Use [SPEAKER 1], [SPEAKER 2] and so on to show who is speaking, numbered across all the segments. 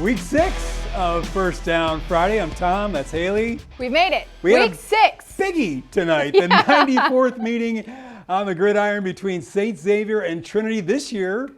[SPEAKER 1] Week 6 of First Down Friday. I'm Tom. That's Haley.
[SPEAKER 2] We made it.
[SPEAKER 1] Week
[SPEAKER 2] 6.
[SPEAKER 1] Biggie tonight. The 94th meeting on the gridiron between St. Xavier and Trinity. This year,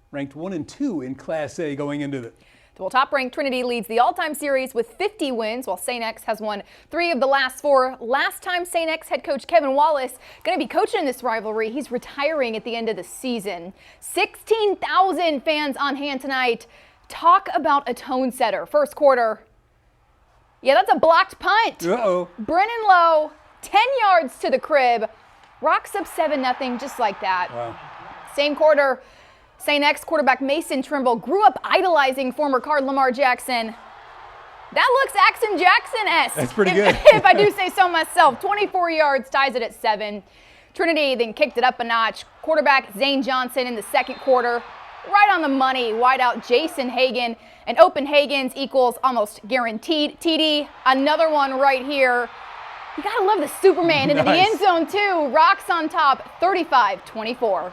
[SPEAKER 1] ranked 1 and 2 in Class A going into the.
[SPEAKER 2] Well, top-ranked Trinity leads the all-time series with 50 wins, while St. X has won 3 of the last 4. Last time St. X head coach Kevin Wallace going to be coaching in this rivalry. He's retiring at the end of the season. 16,000 fans on hand tonight. Talk about a tone setter. First quarter. Yeah, that's a blocked punt.
[SPEAKER 1] Uh-oh.
[SPEAKER 2] Brennan Lowe, 10 yards to the crib. Rocks up 7-0 just like that.
[SPEAKER 1] Wow.
[SPEAKER 2] Same quarter. St. X quarterback Mason Trimble grew up idolizing former Card Lamar Jackson. That looks Axon Jackson-esque.
[SPEAKER 1] That's pretty good.
[SPEAKER 2] If I do say so myself. 24 yards, ties it at 7. Trinity then kicked it up a notch. Quarterback Zane Johnson in the second quarter. Right on the money, wideout Jason Hagan. And Open Hagens equals almost guaranteed. TD, another one right here. You gotta love the Superman into the end zone too. Rocks on top, 35-24.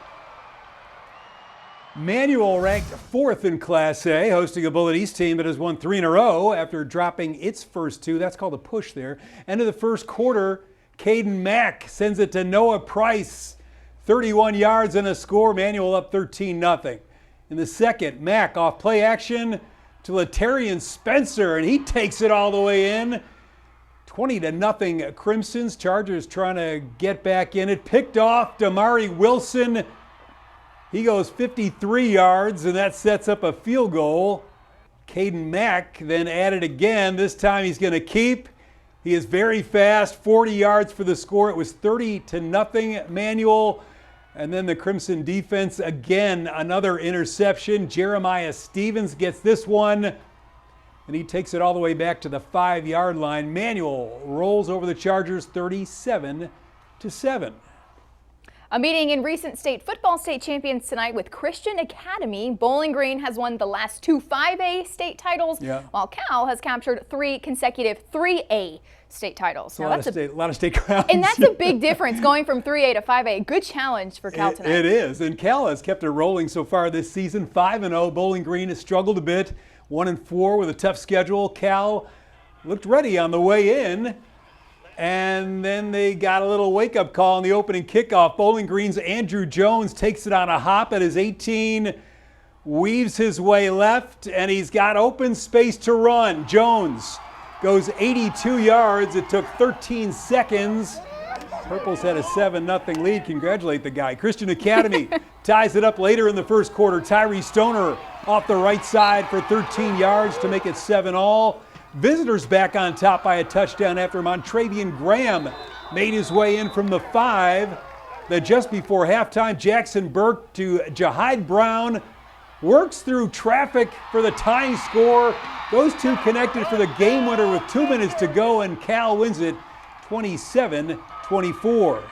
[SPEAKER 1] Manual ranked 4th in Class A, hosting a Bullitt East team that has won 3 in a row after dropping its first 2. That's called a push there. End of the first quarter, Caden Mack sends it to Noah Price. 31 yards and a score. Manual up 13-0. In the second, Mack off play action to Latarian Spencer, and he takes it all the way in. 20-0 Crimsons. Chargers trying to get back in it. Picked off Damari Wilson. He goes 53 yards, and that sets up a field goal. Caden Mack then added again. This time he's going to keep. He is very fast, 40 yards for the score. It was 30-0 Manual. And then the Crimson defense, again, another interception. Jeremiah Stevens gets this one, and he takes it all the way back to the 5-yard line. Manual rolls over the Chargers 37-7.
[SPEAKER 2] A meeting in recent state football state champions tonight with Christian Academy. Bowling Green has won the last 2 5A state titles, while Cal has captured 3 consecutive 3A state titles.
[SPEAKER 1] Now, that's a lot of state crowns.
[SPEAKER 2] And that's a big difference going from 3A to 5A. Good challenge for Cal tonight.
[SPEAKER 1] It is, and Cal has kept it rolling so far this season. 5-0. Bowling Green has struggled a bit. 1-4 with a tough schedule. Cal looked ready on the way in. And then they got a little wake-up call in the opening kickoff. Bowling Green's Andrew Jones takes it on a hop at his 18, weaves his way left, and he's got open space to run. Jones goes 82 yards. It took 13 seconds. Purples had a 7-0 lead. Congratulate the guy. Christian Academy ties it up later in the first quarter. Tyree Stoner off the right side for 13 yards to make it 7-all. Visitors back on top by a touchdown after Montravian Graham made his way in from the 5. Then just before halftime, Jackson Burke to Jahide Brown works through traffic for the tying score. Those two connected for the game winner with 2 minutes to go, and Cal wins it 27-24.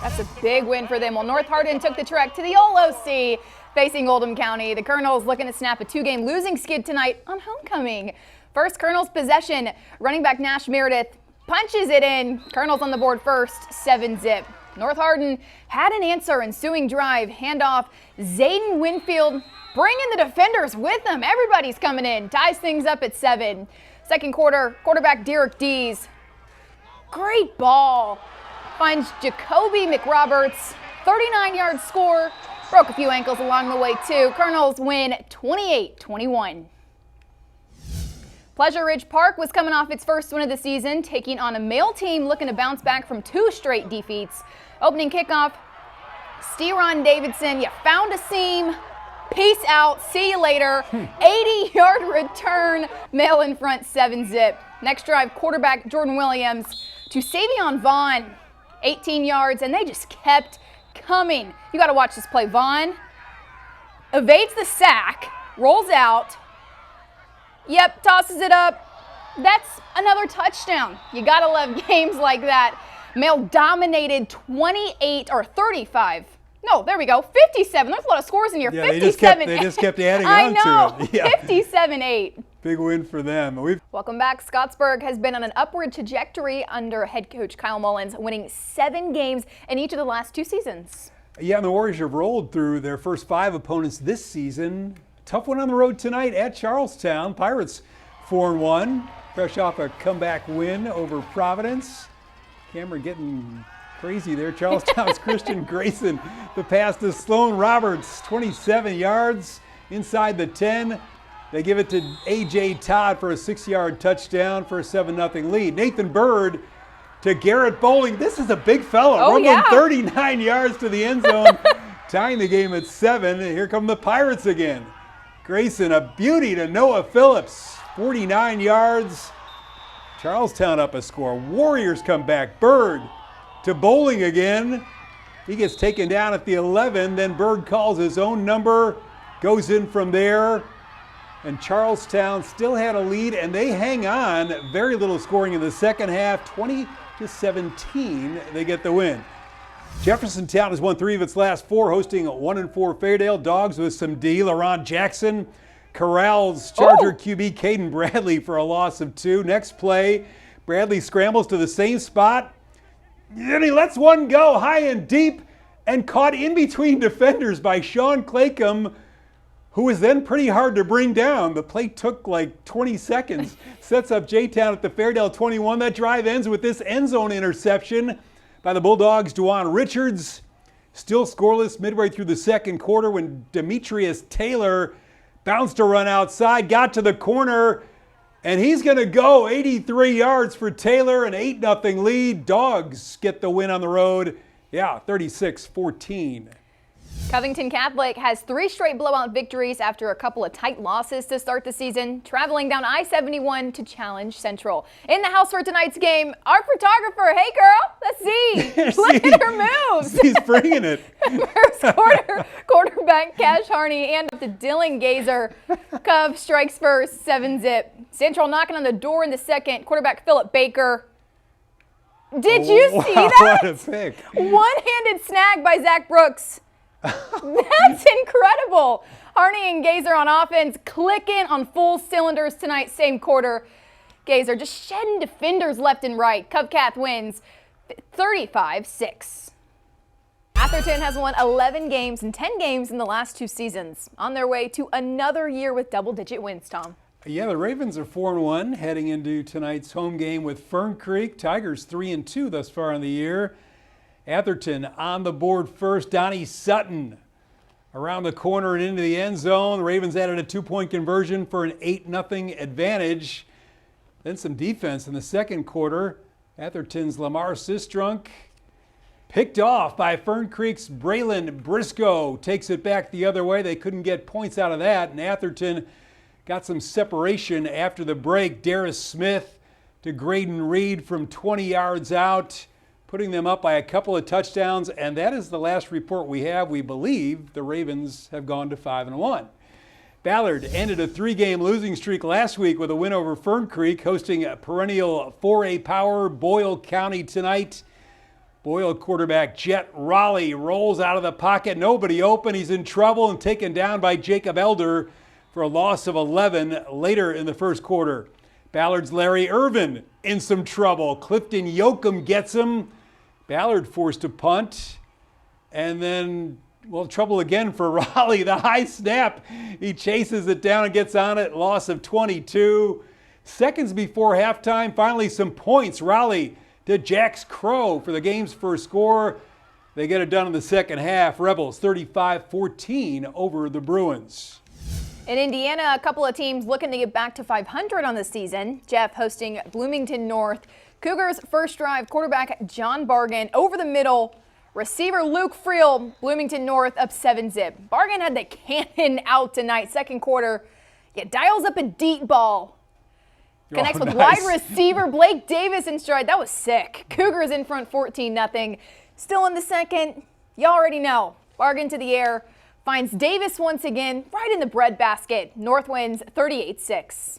[SPEAKER 2] That's a big win for them. Well, North Hardin took the trek to the OLOC facing Oldham County. The Colonels looking to snap a 2-game losing skid tonight on homecoming. First Colonels possession, running back Nash Meredith punches it in. Colonels on the board first, 7-zip. North Hardin had an answer, ensuing drive, handoff. Zayden Winfield bringing the defenders with them. Everybody's coming in, ties things up at 7. Second quarter, quarterback Derek Dees. Great ball. Finds Jacoby McRoberts, 39-yard score. Broke a few ankles along the way too. Colonels win 28-21. Pleasure Ridge Park was coming off its first win of the season, taking on a male team looking to bounce back from 2 straight defeats. Opening kickoff, Steron Davidson, you found a seam. Peace out, see you later. 80-yard return, male in front, 7-zip. Next drive, quarterback Jordan Williams to Savion Vaughn, 18 yards, and they just kept coming. You got to watch this play. Vaughn evades the sack, rolls out. Yep, tosses it up. That's another touchdown. You gotta love games like that. Male dominated 28 or 35. No, there we go. 57. There's a lot of scores in here.
[SPEAKER 1] Yeah,
[SPEAKER 2] 57.
[SPEAKER 1] They just kept adding
[SPEAKER 2] I
[SPEAKER 1] on
[SPEAKER 2] know.
[SPEAKER 1] to it. Yeah.
[SPEAKER 2] 57-8.
[SPEAKER 1] Big win for them.
[SPEAKER 2] Welcome back. Scottsburg has been on an upward trajectory under head coach Kyle Mullins, winning 7 games in each of the last 2 seasons.
[SPEAKER 1] Yeah, and the Warriors have rolled through their first 5 opponents this season. tough one on the road tonight at Charlestown. Pirates 4-1, fresh off a comeback win over Providence. Camera getting crazy there. Charlestown's Christian Grayson. The pass to Sloan Roberts, 27 yards inside the 10. They give it to A.J. Todd for a 6-yard touchdown for a 7-0 lead. Nathan Bird to Garrett Bowling. This is a big fella. Rumbling 39 yards to the end zone, tying the game at 7. Here come the Pirates again. Grayson, a beauty to Noah Phillips, 49 yards. Charlestown up a score. Warriors come back. Bird to Bowling again. He gets taken down at the 11. Then Bird calls his own number, goes in from there. And Charlestown still had a lead, and they hang on. Very little scoring in the second half. 20-17, they get the win. Jeffersontown has won 3 of its last 4, hosting 1-4 Fairdale. Dogs with some D. LaRon Jackson corrals Charger QB Caden Bradley for a loss of 2. Next play, Bradley scrambles to the same spot. Then he lets one go high and deep and caught in between defenders by Sean Claycomb, who was then pretty hard to bring down. The play took like 20 seconds. Sets up J-Town at the Fairdale 21. That drive ends with this end zone interception by the Bulldogs' Dwan Richards. Still scoreless midway through the second quarter when Demetrius Taylor bounced a run outside, got to the corner, and he's going to go 83 yards for Taylor, an 8-0 lead. Dogs get the win on the road. 36-14.
[SPEAKER 2] Covington Catholic has 3 straight blowout victories after a couple of tight losses to start the season, traveling down I-71 to challenge Central. In the house for tonight's game, our photographer. Hey, girl, let's see. Look at her moves.
[SPEAKER 1] He's bringing it.
[SPEAKER 2] First quarterback Cash Harney and up to Dylan Gazer. Cov strikes first, 7-zip. Central knocking on the door in the second. Quarterback Philip Baker. Did you see that?
[SPEAKER 1] What a pick.
[SPEAKER 2] One-handed snag by Zach Brooks. That's incredible. Harney and Gazer on offense clicking on full cylinders tonight, same quarter. Gazer just shedding defenders left and right. Covcath wins 35-6. Atherton has won 11 games and 10 games in the last 2 seasons. On their way to another year with double-digit wins, Tom.
[SPEAKER 1] Yeah, the Ravens are 4-1 heading into tonight's home game with Fern Creek. Tigers 3-2 thus far in the year. Atherton on the board first. Donnie Sutton around the corner and into the end zone. The Ravens added a 2-point conversion for an 8-0 advantage. Then some defense in the second quarter. Atherton's Lamar Sistrunk picked off by Fern Creek's Braylon Briscoe. Takes it back the other way. They couldn't get points out of that. And Atherton got some separation after the break. Darris Smith to Graydon Reed from 20 yards out, putting them up by a couple of touchdowns, and that is the last report we have. We believe the Ravens have gone to 5-1. Ballard ended a 3-game losing streak last week with a win over Fern Creek, hosting a perennial 4A power Boyle County tonight. Boyle quarterback Jet Raleigh rolls out of the pocket, nobody open. He's in trouble and taken down by Jacob Elder for a loss of 11 later in the first quarter. Ballard's Larry Irvin in some trouble. Clifton Yoakum gets him. Ballard forced to punt. And then, well, trouble again for Raleigh. The high snap. He chases it down and gets on it. Loss of 22. Seconds before halftime, finally some points. Raleigh to Jax Crow for the game's first score. They get it done in the second half. Rebels 35-14 over the Bruins.
[SPEAKER 2] In Indiana, a couple of teams looking to get back to 500 on the season. Jeff hosting Bloomington North. Cougars first drive, quarterback John Bargan over the middle. Receiver Luke Friel, Bloomington North up 7-zip. Bargan had the cannon out tonight, second quarter. Dials up a deep ball. Connects with wide receiver Blake Davis in stride. That was sick. Cougars in front 14-0. Still in the second, you already know. Bargan to the air. Finds Davis once again right in the breadbasket. North wins 38-6.